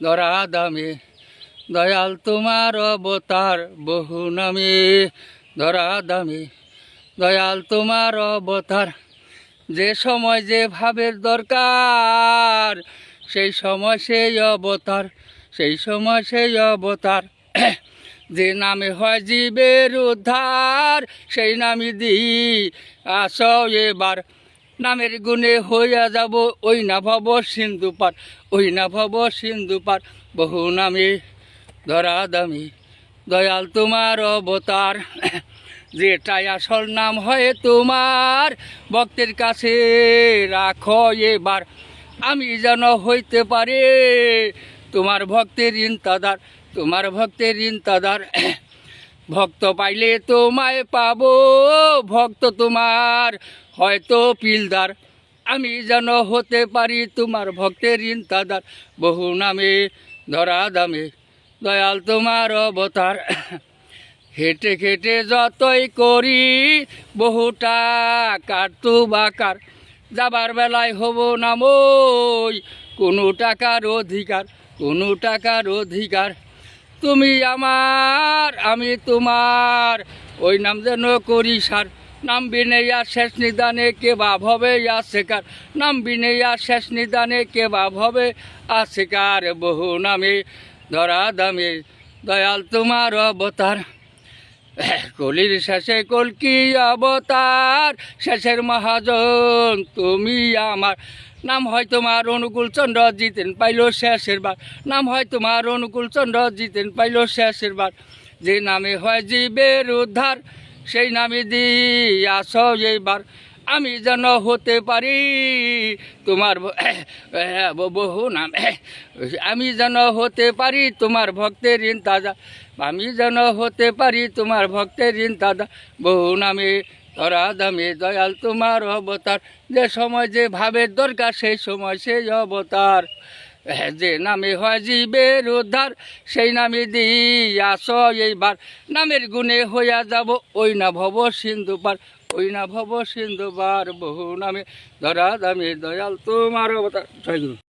ধরা দামে দয়াল তোমার অবতার বহু নামে। ধরা দামে দয়াল তোমার অবতার, যে সময় যে ভাবের দরকার সেই সময় সেই অবতার, সেই সময় সেই অবতার। যে নামে হয় জীবের উদ্ধার সেই নামই দিই আস এবার। নামের গুণে হইয়া যাব ওই না ভব সিন্ধু পার, ওই না ভব সিন্ধু পার। বহু নামে ধরা দামি দয়াল তোমার অবতার, যেটাই আসল নাম হয় তোমার ভক্তের কাছে রাখো এবার। আমি যেন হইতে পারে তোমার ভক্তের ইন্তাদার, তোমার ভক্তের ইন্তাদার। ভক্ত পাইলে তোমায় পাবো, ভক্ত তোমার হয়তো পিলদার। আমি যেন হতে পারি তোমার ভক্তের ইন্তাদার, বহু নামে ধরা দামে দয়াল তোমার অবতার। হেঁটে খেটে যতই করি বহুটা কাটতু বাকার, যাবার বেলায় হব না মই কোনো টাকার অধিকার, কোনো টাকার অধিকার। তুমি আমার আমি তোমার ওই নাম যেন করি সার। নাম বিনে আর শেষ নিদানে কে বাপ হবে আশেকার, নাম বিনে আর শেষ নিদানে কে বাপ হবে আশেকার। বহু নামে ধরা দামে দয়াল তোমার অবতার, কলির শেষে কলকি অবতার, শেষের মহাজন তুমি আমার। নাম হয় তোমার অনুকূল চন্দ্র জিতেন পাইল শেষের বার, নাম হয় তোমার অনুকূল চন্দ্র জিতেন পাইল শেষের বার। যে নামে হয় জীবের উদ্ধার সেই নামে দিই আস এইবার। আমি যেন হতে পারি তোমার বহু নাম, আমি যেন হতে পারি তোমার ভক্তের ইন্তাজা, আমি যেন হতে পারি তোমার ভক্তের ইন্তাজা। বহু নামে ধরা দামে দয়াল তোমার অবতার, যে সময় যে ভাবের দরকার সেই সময় সেই অবতার। যে নামে হয় জীবের উদ্ধার সেই নামে দিই আস এইবার। নামের গুণে হইয়া যাব ওই না ভব সিন্ধু পার, ওই না ভব সিন্ধু পার। বহু নামে ধরা দামে দয়াল তোমার অবতার। জয় গুরু।